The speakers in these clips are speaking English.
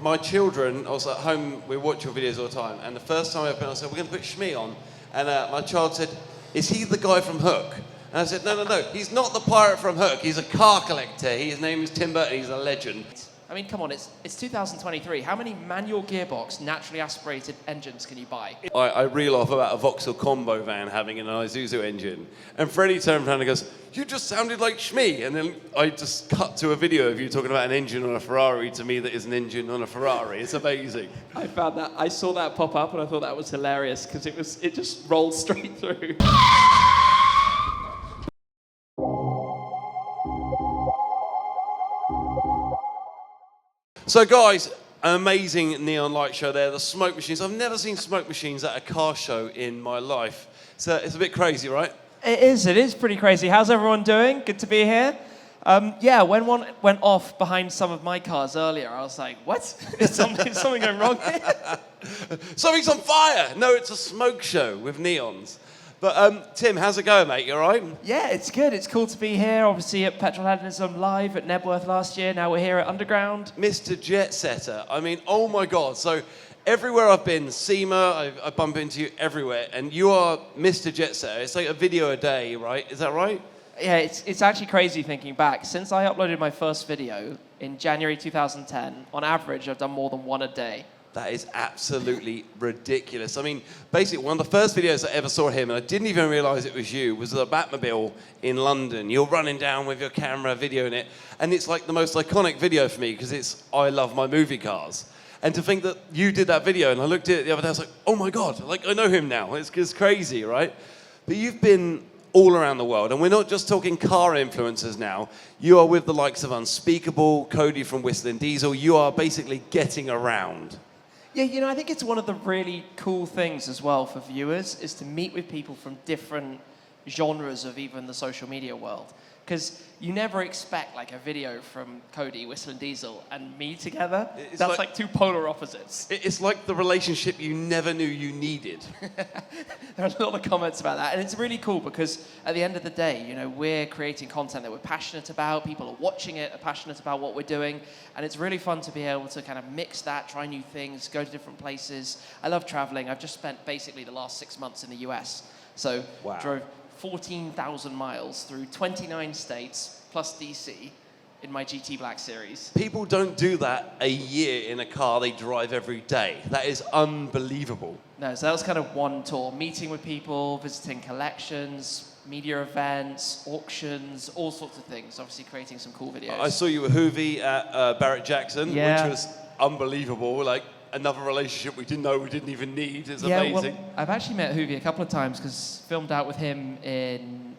my children, I was at home, we watch your videos all the time, and the first time I opened, I said, we're going to put Shmee on. And my child said, is he the guy from Hook? And I said, no, he's not the pirate from Hook. He's a car collector. His name is Tim Burton. He's a legend. I mean, come on, it's 2023. How many manual gearbox, naturally aspirated engines can you buy? I reel off about a Vauxhall combo van having an Isuzu engine. And Freddie turned around and goes, you just sounded like Shmee. And then I just cut to a video of you talking about an engine on a Ferrari to me that is an engine on a Ferrari. It's amazing. I found that, I saw that pop up and I thought that was hilarious because it just rolled straight through. So guys, an amazing neon light show there, the smoke machines. I've never seen smoke machines at a car show in my life. So it's a bit crazy, right? It is pretty crazy. How's everyone doing? Good to be here. Yeah, when one went off behind some of my cars earlier, I was like, what? Is something going wrong here? Something's on fire! No, it's a smoke show with neons. But Tim, how's it going, mate? You all right? Yeah, it's good. It's cool to be here. Obviously at Petrol Hedonism Live at Nebworth last year. Now we're here at Underground. Mr. Jet Setter. I mean, oh my God. So everywhere I've been, SEMA, I bump into you everywhere, and you are Mr. Jet Setter. It's like a video a day, right? Is that right? Yeah, it's actually crazy thinking back. Since I uploaded my first video in January 2010, on average, I've done more than one a day. That is absolutely ridiculous. I mean, basically, one of the first videos I ever saw him, and I didn't even realize it was you, was the Batmobile in London. You're running down with your camera, videoing it, and it's like the most iconic video for me because it's I love my movie cars. And to think that you did that video, and I looked at it the other day, I was like, oh my God, like I know him now. It's crazy, right? But you've been all around the world, and we're not just talking car influencers now. You are with the likes of Unspeakable, Cody from Whistling Diesel. You are basically getting around. Yeah, you know, I think it's one of the really cool things as well for viewers is to meet with people from different genres of even the social media world. Because you never expect like a video from Cody, Whistling Diesel, and me together. That's like two polar opposites. It's like the relationship you never knew you needed. There are a lot of comments about that, and it's really cool because at the end of the day, you know, we're creating content that we're passionate about. People are watching it, are passionate about what we're doing, and it's really fun to be able to kind of mix that, try new things, go to different places. I love traveling. I've just spent basically the last 6 months in the US, so drove 14,000 miles through 29 states plus DC in my GT Black Series. People don't do that a year in a car they drive every day. That is unbelievable. No, so that was kind of one tour, meeting with people, visiting collections, media events, auctions, all sorts of things, obviously creating some cool videos. I saw you with Hoovie at Barrett Jackson, which was unbelievable. Like, another relationship we didn't know we didn't even need. It's amazing. Well, I've actually met Hoovie a couple of times because filmed out with him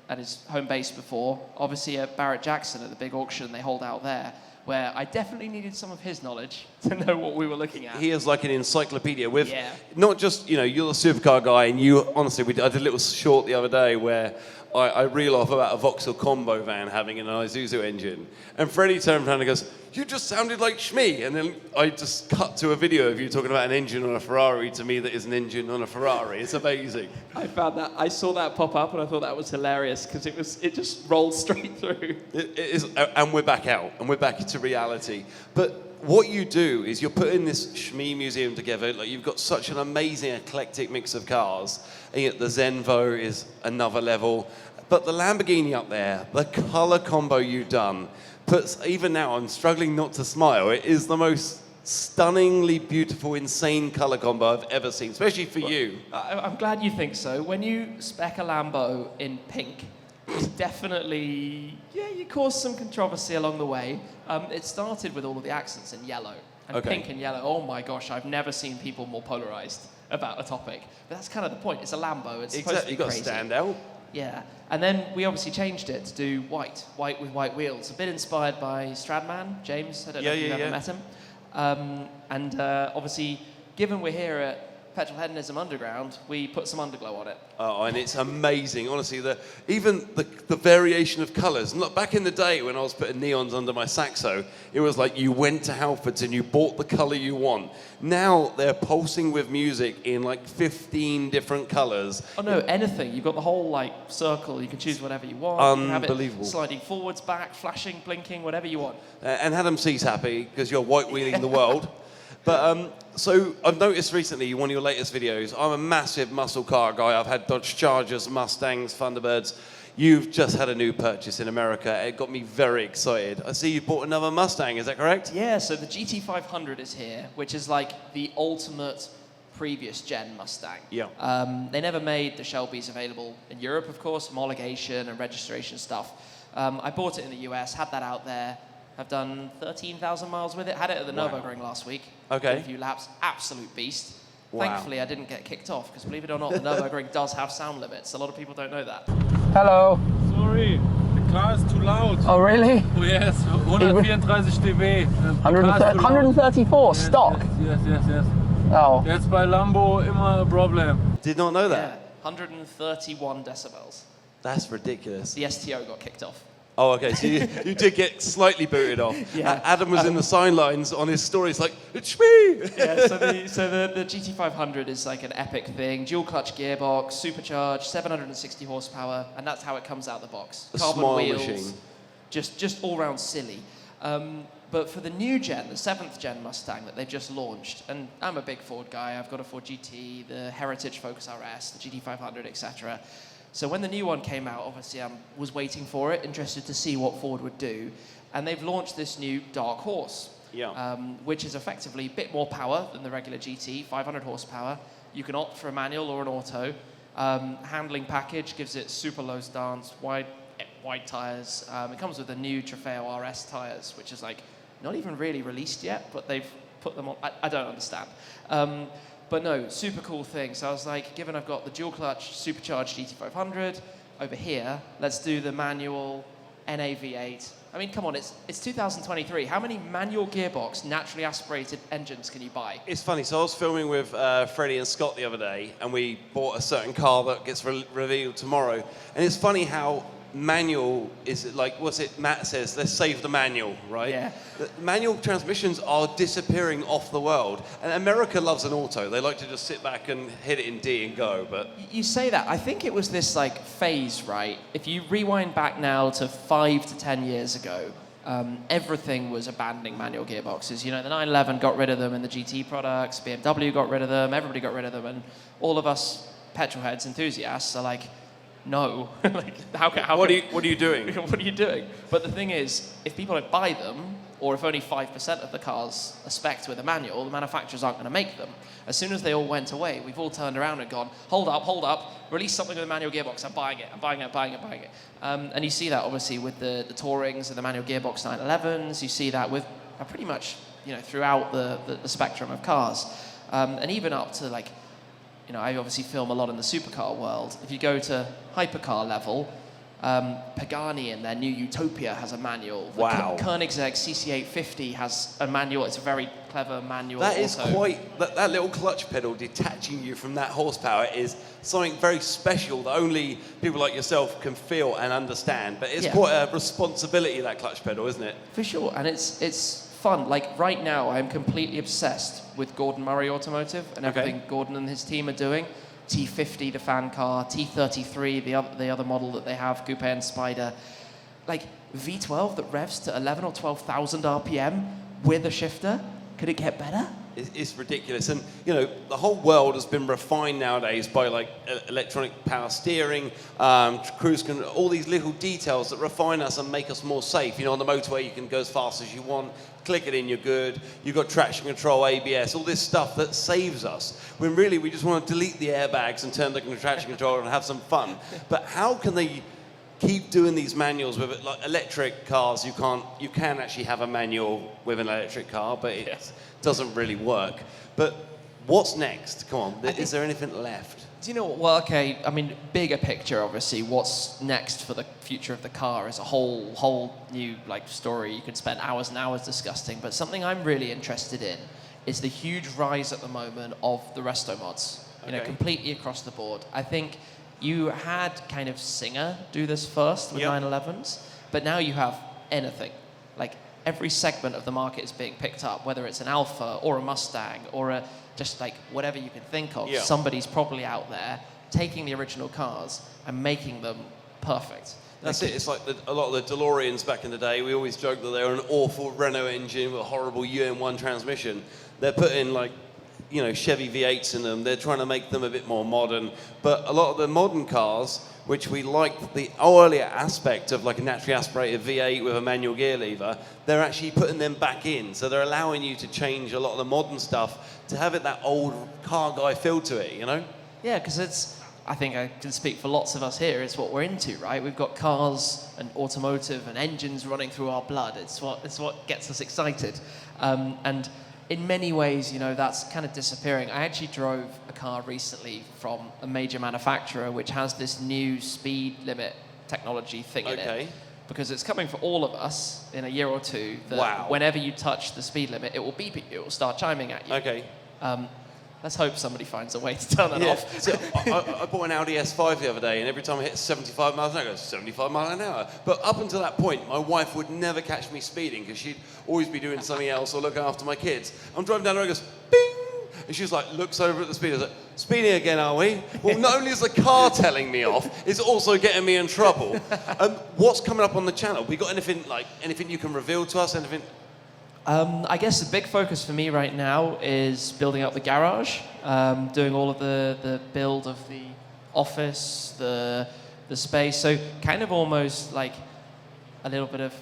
at his home base before. Obviously at Barrett Jackson at the big auction they hold out there, where I definitely needed some of his knowledge to know what we were looking at. He is like an encyclopedia with not just, you know, you're a supercar guy, and you, honestly, I did a little short the other day where I reel off about a Vauxhall combo van having an Isuzu engine. And Freddie turned around and goes, you just sounded like Shmee. And then I just cut to a video of you talking about an engine on a Ferrari to me that is an engine on a Ferrari. It's amazing. I found that, I saw that pop up and I thought that was hilarious because it just rolled straight through. It is, and we're back out, and we're back into reality. But what you do is you're putting this Shmee museum together. Like, you've got such an amazing eclectic mix of cars. And yet the Zenvo is another level. But the Lamborghini up there, the color combo you've done, puts, even now I'm struggling not to smile. It is the most stunningly beautiful, insane color combo I've ever seen, especially for you. I'm glad you think so. When you spec a Lambo in pink, it's definitely, you caused some controversy along the way. It started with all of the accents in yellow. And pink and yellow, oh my gosh, I've never seen people more polarized about a topic. But that's kind of the point. It's a Lambo. It's supposed to be crazy. You've got to stand out. Yeah, and then we obviously changed it to do white with white wheels. A bit inspired by Stradman, James. I don't know if you've ever met him. And obviously, given we're here at Petrolheadonism Underground, we put some underglow on it. Oh, and it's amazing, honestly. Even the variation of colours. And look, back in the day when I was putting neons under my Saxo, it was like you went to Halfords and you bought the colour you want. Now they're pulsing with music in like 15 different colours. Oh no, anything. You've got the whole like circle. You can choose whatever you want. Unbelievable. You can have it sliding forwards, back, flashing, blinking, whatever you want. And Adam C's happy because you're white wheeling the world. But so I've noticed recently, one of your latest videos, I'm a massive muscle car guy. I've had Dodge Chargers, Mustangs, Thunderbirds. You've just had a new purchase in America. It got me very excited. I see you bought another Mustang, is that correct? Yeah, so the GT500 is here, which is like the ultimate previous gen Mustang. Yeah. They never made the Shelbys available in Europe, of course, homologation and registration stuff. I bought it in the US, had that out there. I've done 13,000 miles with it. Had it at the Nürburgring last week. Okay. Did a few laps. Absolute beast. Wow. Thankfully, I didn't get kicked off, because believe it or not, the Nürburgring does have sound limits. A lot of people don't know that. Hello. Sorry, the car is too loud. Oh, really? Oh yes, 134 dB. 134, stock. Yes. Oh. That's by Lambo immer a problem. Did not know that. Yeah, 131 decibels. That's ridiculous. The STO got kicked off. Oh, okay, so you did get slightly booted off. Yeah. Adam was in the sign lines on his stories like, it's me! Yeah, so the GT500 is like an epic thing. Dual clutch gearbox, supercharged, 760 horsepower, and that's how it comes out the box. A Carbon small wheels, machine. just all round silly. But for the new gen, the 7th gen Mustang that they've just launched, and I'm a big Ford guy, I've got a Ford GT, the Heritage Focus RS, the GT500, etc. So when the new one came out, obviously I was waiting for it, interested to see what Ford would do. And they've launched this new Dark Horse, which is effectively a bit more power than the regular GT, 500 horsepower. You can opt for a manual or an auto. Handling package gives it super low stance, wide tyres. It comes with the new Trofeo RS tyres, which is like not even really released yet, but they've put them on. I don't understand. But no, super cool thing. So I was like, given I've got the dual clutch supercharged GT500 over here, let's do the manual NAV8. I mean, come on, it's 2023. How many manual gearbox, naturally aspirated engines can you buy? It's funny, so I was filming with Freddie and Scott the other day, and we bought a certain car that gets revealed tomorrow. And it's funny how manual is like, what's it, Matt says, let's save the manual, right? Yeah. The manual transmissions are disappearing off the world. And America loves an auto. They like to just sit back and hit it in D and go, but... You say that. I think it was this like phase, right? If you rewind back now to 5 to 10 years ago, everything was abandoning manual gearboxes. You know, the 911 got rid of them in the GT products, BMW got rid of them, everybody got rid of them, and all of us petrolheads enthusiasts are like, no. Like, what are you doing? What are you doing? But the thing is, if people don't buy them, or if only 5% of the cars are spec'd with a manual, the manufacturers aren't going to make them. As soon as they all went away, we've all turned around and gone, hold up, release something with a manual gearbox, I'm buying it. And you see that obviously with the Tourings and the manual gearbox 911s. You see that with pretty much, you know, throughout the spectrum of cars. And even up to like, you know, I obviously film a lot in the supercar world. If you go to hypercar level, Pagani in their new Utopia has a manual. Wow. The Koenigsegg CC850 has a manual. It's a very clever manual. That is also. quite, that little clutch pedal detaching you from that horsepower is something very special that only people like yourself can feel and understand. But it's quite a responsibility, that clutch pedal, isn't it? For sure, and it's fun. Like right now, I'm completely obsessed with Gordon Murray Automotive and everything Gordon and his team are doing. T50, the fan car, T33, the other model that they have, Coupe and Spider. Like V12 that revs to 11 or 12,000 RPM with a shifter. Could it get better? It's ridiculous. And, you know, the whole world has been refined nowadays by, like, electronic power steering, cruise control, all these little details that refine us and make us more safe. You know, on the motorway, you can go as fast as you want, click it in, you're good. You've got traction control, ABS, all this stuff that saves us. When really, we just want to delete the airbags and turn the traction control and have some fun. But how can they keep doing these manuals with it? Like electric cars, you can actually have a manual with an electric car, but it doesn't really work. But what's next? Come on, is there anything left? Do you know what? Well, okay, I mean, bigger picture, obviously, what's next for the future of the car is a whole new, like, story you could spend hours and hours discussing, but something I'm really interested in is the huge rise at the moment of the resto mods. You know, Okay. completely across the board. I think you had kind of Singer do this first with Yep. 911s, but now you have anything. Like every segment of the market is being picked up, whether it's an Alpha or a Mustang or a just like whatever you can think of. Yeah. Somebody's probably out there taking the original cars and making them perfect. That's it. It's like a lot of the DeLoreans back in the day. We always joked that they were an awful Renault engine with a horrible UN1 transmission. They're putting like, you know, Chevy V8s in them. They're trying to make them a bit more modern. But a lot of the modern cars, which we like the earlier aspect of like a naturally aspirated V8 with a manual gear lever, they're actually putting them back in. So they're allowing you to change a lot of the modern stuff to have it that old car guy feel to it, you know? Yeah, because I think I can speak for lots of us here, it's what we're into, right? We've got cars and automotive and engines running through our blood. It's what gets us excited. And in many ways, you know, that's kind of disappearing. I actually drove a car recently from a major manufacturer which has this new speed limit technology thing in Okay. it. Because it's coming for all of us in a year or two that Wow. whenever you touch the speed limit, it will beep at you, it will start chiming at you. Okay. Let's hope somebody finds a way to turn it off. So I bought an Audi S5 the other day, and every time I hit 75 miles an hour, I go 75 miles an hour. But up until that point, my wife would never catch me speeding because she'd always be doing something else or looking after my kids. I'm driving down the road, and goes, bing! And she's like, looks over at the speed. I was like, speeding again, are we? Well, not only is the car telling me off, it's also getting me in trouble. What's coming up on the channel? We got anything you can reveal to us? Anything? I guess the big focus for me right now is building up the garage, doing all of the build of the office, the space. So kind of almost like a little bit of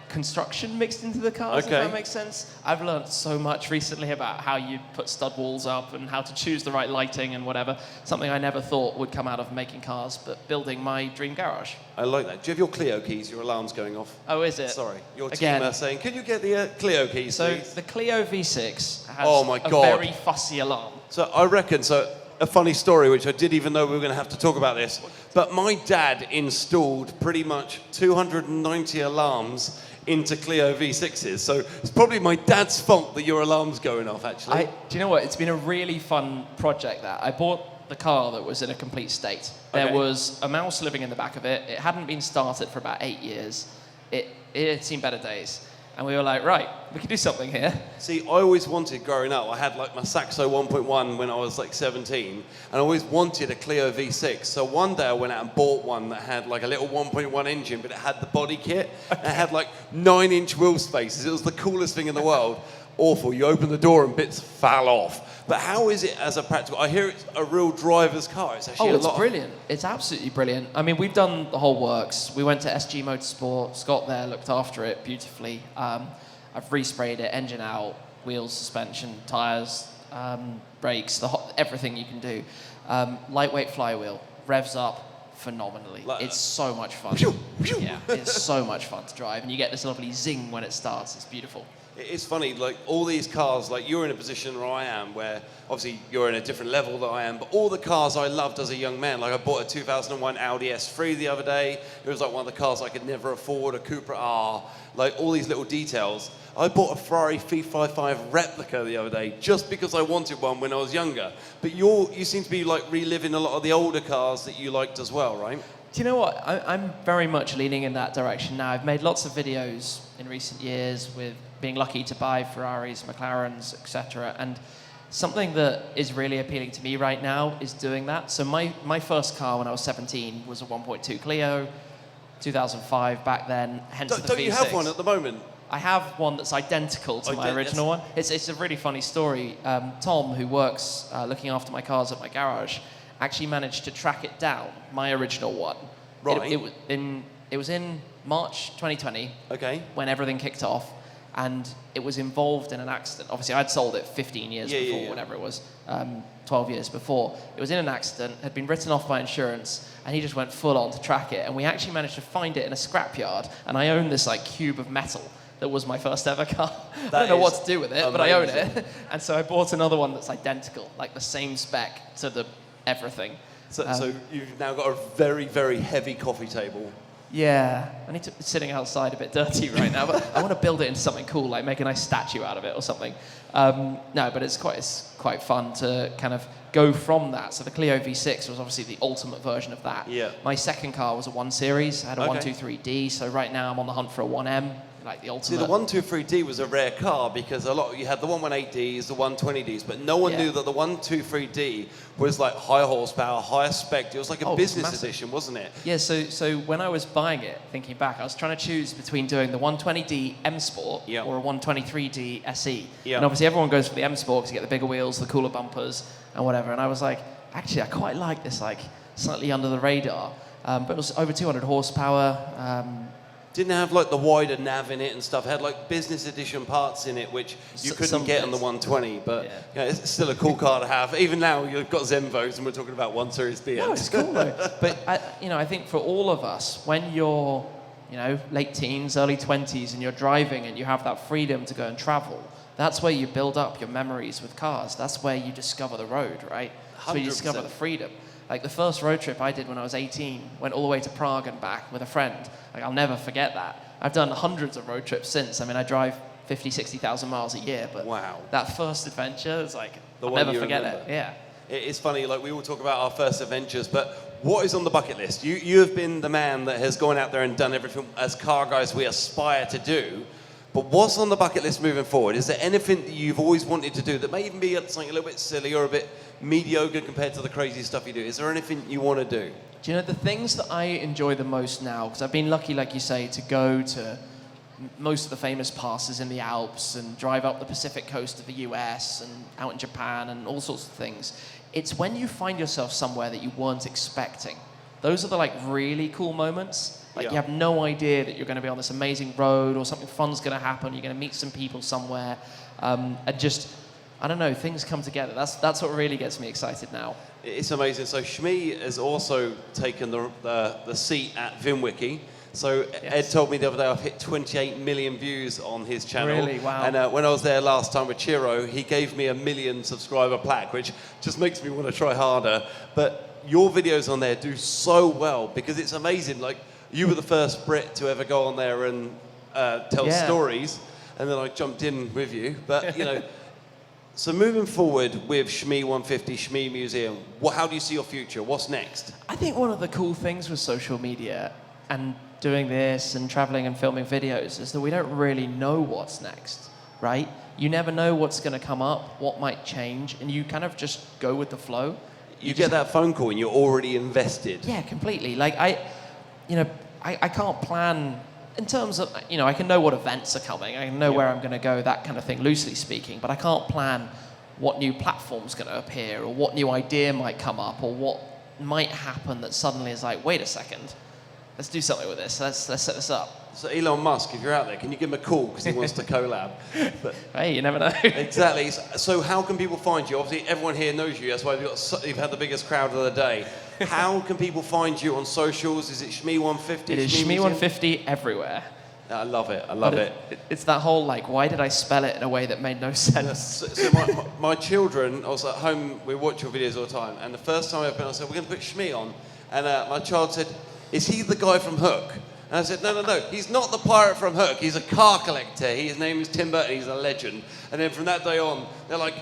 construction mixed into the cars, Okay. if that makes sense. I've learned so much recently about how you put stud walls up and how to choose the right lighting and whatever. Something I never thought would come out of making cars, but building my dream garage. I like that. Do you have your Clio keys? Your alarm's going off. Oh, is it? Sorry. Your Again. team are saying, can you get the Clio keys, So please? the Clio V6 has Oh my a God. very fussy alarm. So I reckon, a funny story, which I didn't even know we were going to have to talk about this, but my dad installed pretty much 290 alarms into Clio V6s. So it's probably my dad's fault that your alarm's going off, actually. Do you know what? It's been a really fun project that. I bought the car that was in a complete state. There Okay. was a mouse living in the back of it. It hadn't been started for about 8 years. It had seen better days. And we were like, right, we can do something here. See, I always wanted, growing up, I had like my Saxo 1.1 when I was like 17, and I always wanted a Clio V6. So one day I went out and bought one that had like a little 1.1 engine, but it had the body kit. And it had like 9-inch wheel spaces. It was the coolest thing in the world. Awful. You open the door and bits fell off. But how is it as a practical? I hear it's a real driver's car. It's actually It's brilliant. It's absolutely brilliant. I mean, we've done the whole works. We went to SG Motorsport. Scott there looked after it beautifully. I've resprayed it, engine out, wheels, suspension, tires, brakes, everything you can do. Lightweight flywheel, revs up phenomenally. It's so much fun. Yeah, it's so much fun to drive, and you get this lovely zing when it starts. It's beautiful. It's funny, like all these cars, like you're in a position where I am, where obviously you're in a different level than I am, but all the cars I loved as a young man, like I bought a 2001 Audi S3 the other day. It was like one of the cars I could never afford, a Cupra R, like all these little details. I bought a Ferrari 355 replica the other day just because I wanted one when I was younger. But you seem to be like reliving a lot of the older cars that you liked as well, right? Do you know what? I'm very much leaning in that direction now. I've made lots of videos in recent years with being lucky to buy Ferraris, McLarens, etc. And something that is really appealing to me right now is doing that. So my first car when I was 17 was a 1.2 Clio, 2005 back then, hence the V6. Don't you have one at the moment? I have one that's identical to my original one. It's a really funny story. Tom, who works looking after my cars at my garage, actually managed to track it down, my original one. Right. It was in March 2020 when everything kicked off, and it was involved in an accident. Obviously, I'd sold it 15 years before, whatever it was, 12 years before. It was in an accident, had been written off by insurance, and he just went full on to track it. And we actually managed to find it in a scrapyard, and I own this like cube of metal. That was my first ever car. I don't know what to do with it, but I own it. And so I bought another one that's identical, like the same spec to the everything. So you've now got a very, very heavy coffee table. Yeah, it's sitting outside a bit dirty right now, but I want to build it into something cool, like make a nice statue out of it or something. No, but it's quite fun to kind of go from that. So the Clio V6 was obviously the ultimate version of that. Yeah. My second car was a 1 Series. I had a Okay. 123D, so right now I'm on the hunt for a 1M, like the ultimate. See, the 123D was a rare car because you had the 118Ds, the 120Ds, but no one Yeah. knew that the 123D was like high horsepower, high spec. It was like a Oh, it was business massive. edition, wasn't it? Yeah, so when I was buying it, thinking back, I was trying to choose between doing the 120D M Sport Yeah. or a 123D SE. Yeah. And obviously everyone goes for the M Sport because you get the bigger wheels, the cooler bumpers, and whatever. And I was like, actually, I quite like this, like slightly under the radar. But it was over 200 horsepower. Didn't have like the wider nav in it and stuff. It had like business edition parts in it, which you couldn't some get on the bits. 120. But Yeah. yeah, it's still a cool car to have. Even now, you've got Zenvos, and we're talking about 1 Series DMs. No, it's cool though. But I think for all of us, when you're, late teens, early 20s, and you're driving and you have that freedom to go and travel, that's where you build up your memories with cars. That's where you discover the road, right? That's where you discover 100%. the freedom. Like the first road trip I did when I was 18, went all the way to Prague and back with a friend. Like I'll never forget that. I've done hundreds of road trips since. I mean, I drive 50, 60,000 miles a year, but Wow. that first adventure is like, The I'll one never you forget remember. it. Yeah. It's funny, like we all talk about our first adventures, but what is on the bucket list? You have been the man that has gone out there and done everything as car guys we aspire to do. But what's on the bucket list moving forward? Is there anything that you've always wanted to do that may even be something a little bit silly or a bit mediocre compared to the crazy stuff you do? Is there anything you want to do? Do you know the things that I enjoy the most now? Because I've been lucky, like you say, to go to most of the famous passes in the Alps and drive up the Pacific coast of the US and out in Japan and all sorts of things. It's when you find yourself somewhere that you weren't expecting. Those are the like really cool moments. Like you have no idea that you're going to be on this amazing road or something fun's going to happen. You're going to meet some people somewhere, and just, I don't know, things come together. That's what really gets me excited now. It's amazing. So Shmee has also taken the seat at VinWiki. So Ed told me the other day I've hit 28 million views on his channel. Really? Wow. And when I was there last time with Chiro, he gave me a 1 million subscriber plaque, which just makes me want to try harder. But your videos on there do so well because it's amazing. Like, you were the first Brit to ever go on there and tell stories, and then I jumped in with you. But, so moving forward with Shmee 150, Shmee Museum, how do you see your future? What's next? I think one of the cool things with social media and doing this and traveling and filming videos is that we don't really know what's next, right? You never know what's going to come up, what might change, and you kind of just go with the flow. You get that phone call and you're already invested. Yeah, completely. Like I can't plan in terms of, I can know what events are coming. I can know where I'm going to go, that kind of thing, loosely speaking. But I can't plan what new platform's going to appear or what new idea might come up or what might happen that suddenly is like, wait a second, let's do something with this. Let's set this up. So Elon Musk, if you're out there, can you give him a call because he wants to collab? But Hey, you never know. exactly. So how can people find you? Obviously, everyone here knows you. That's why you've had the biggest crowd of the day. How can people find you on socials? Is it Shmee 150? It is Shmee 150 everywhere. I love it. I love it. It's that whole, like, why did I spell it in a way that made no sense? So my children, I was at home, we watch your videos all the time, and the first time I opened, I said, we're going to put Shmee on. And my child said, is he the guy from Hook? And I said, no, he's not the pirate from Hook. He's a car collector. His name is Tim Burton. He's a legend. And then from that day on, they're like,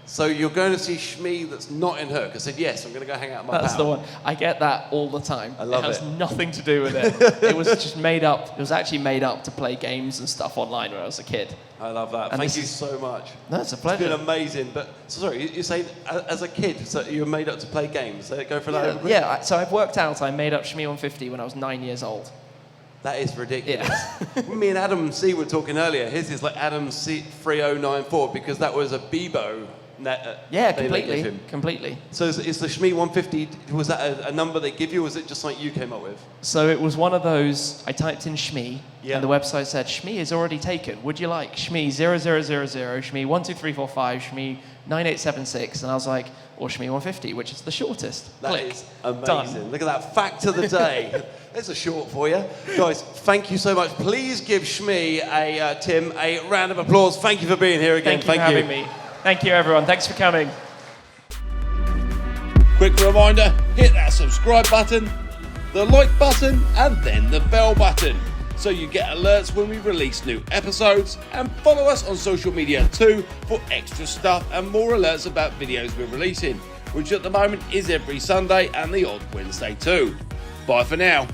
so you're going to see Shmee that's not in Hook? I said, yes, I'm going to go hang out with my That's pal. the one. I get that all the time. I love it. it. has nothing to do with it. It was just made up. It was actually made up to play games and stuff online when I was a kid. I love that. And Thank this you is- so much. No, it's a It's pleasure. been amazing. But so sorry, you say as a kid, so you were made up to play games. So go for that. Yeah, so I've worked out I made up Shmee 150 when I was 9 years old. That is ridiculous. Yeah. Me and Adam C were talking earlier. His is like Adam C 3094 because that was a Bebo. Yeah, they gave completely. him. Completely. So is the Shmee 150, was that a number they give you, or was it just something you came up with? So it was one of those, I typed in Shmee, Yeah. and the website said, Shmee is already taken. Would you like Shmee 0000, Shmee 12345, Shmee 9876? And I was like, or Shmee 150, which is the shortest. That Click. is amazing. Done. Look at that. Fact of the day. There's a short for you. Guys, thank you so much. Please give Shmee, Tim, a round of applause. Thank you for being here again. Thank you for having me. Thank you, everyone. Thanks for coming. Quick reminder, hit that subscribe button, the like button and then the bell button, so you get alerts when we release new episodes, and follow us on social media too for extra stuff and more alerts about videos we're releasing, which at the moment is every Sunday and the odd Wednesday too. Bye for now.